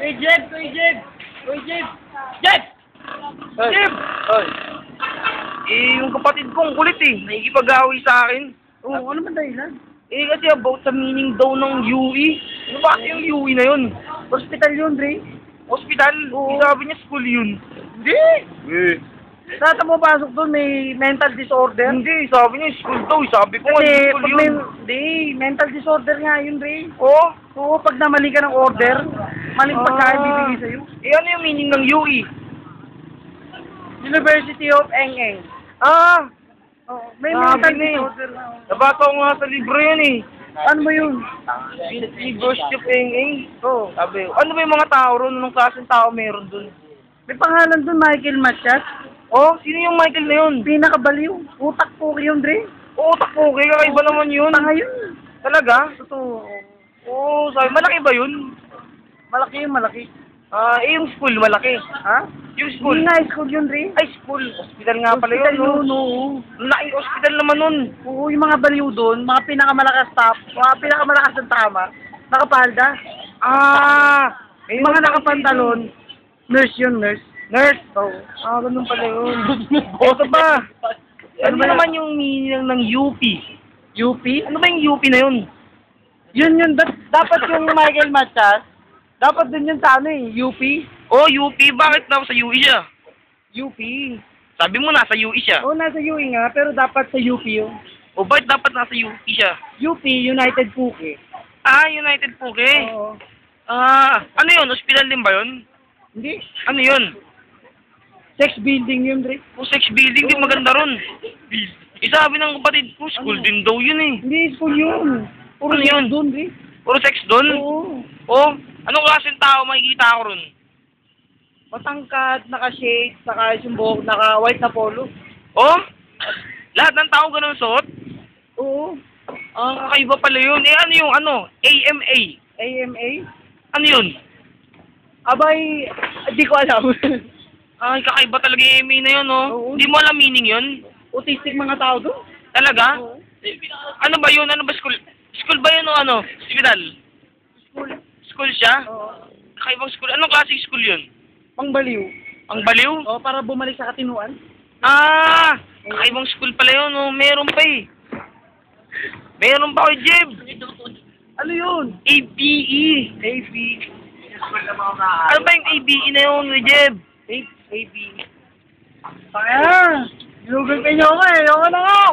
Kuy Jeb! Kuy Jeb! Kuy Jeb! Jeb! Jeb! Oy. Yung kapatid kong kulit nakikipag-away sa akin. Oo, ano man dahilan? Kasi about sa meaning daw ng UE. Ano ba yung UE na yun? Hospital yun, Dre. Hospital? Oo. Sabi niya school yun. Hindi! Saan mo pasok doon, may mental disorder? Hindi, sabi niya school daw. Sabi ko nga Kasi school pag yun. hindi, mental disorder nga yun, Dre. Oh? Oo, pag namali ka ng order, maling pagkain bibigay sa'yo. Ano yung meaning ng UE? University of Eng-Eng. Ah! Oo, may Sabi mental na eh. disorder na. Nabasa ko nga sa libro yun Ano ba yun? University of Eng-Eng. Oo. Sabi, ano ba yung mga tao ron? Anong klaseng tao meron dun? May pangalan doon, Michael Matias. Oh, sino yung Michael na yun? Pinakabaliw. Utak po yun, Dre. Oo, okay, kakaiba naman yun. Tanga yun. Talaga? Totoo. Oo, sabi, malaki ba yun? Malaki yun, malaki. Yung school, malaki. Ha? Yung school. Hindi nga, school yun, Dre. Ay, school. Hospital nga pala yun, no? Oo. Laking hospital naman nun. Oo, yung mga baliw doon, mga pinakamalakas staff, mga pinakamalakas ng tama, nakapalda. Yung mga nakapantalon, nurse yun, nurse. Nurse. Oo. Ganun pala yun. Ito ba? Ano ba naman yung meaning ng UP? UP? Ano ba yung UP na yun? Yun, dapat yung Michael Matias, dapat dun yun sa ano UP? Oh, UP. Bakit daw sa UE siya? UP. Sabi mo nasa UE siya. Oo, nasa UE nga, pero dapat sa UP yun. O bakit dapat nasa UP siya? UP, United Puke. United Puke. Oo. Ano yun? Hospital din ba yun? Hindi. Ano yun? Sex building yun, Dre. O sex building din maganda ron. Sabi ng kapatid ko, school din daw yun eh. Hindi, school yun. Puro Ano yun? doon, Dre. Puro sex doon? Oo. Oh, anong klaseng tao makikita ko ron? Matangkad, naka-shade, saka yung buhok, naka-white na polo. Oh? Lahat ng tao ganun suot? Oo. Kakaiba pala yun. Ano yung AMA? AMA? Ano yun? Abay, di ko alam. Kakaiba talaga yung AMA na yun, oh. Oo. Hindi mo alam meaning yun? Autistic mga tao doon. Talaga? Oo. Ano ba yun? Ano ba school? School ba yun o hospital? School. School siya? Oo. Kakaibang school. Anong klaseng school yun? Pangbaliw. Ang baliw? Oo, para bumalik sa katinuan. Kakaibang school pala yun, oh. Meron pa eh. Meron pa kay Jeb. Ano yun? ABE. ABE. Ano ba yung ABE na yun, kay Jeb? ABE. Kaya, Google Pay nyo ako eh. Ako na nga.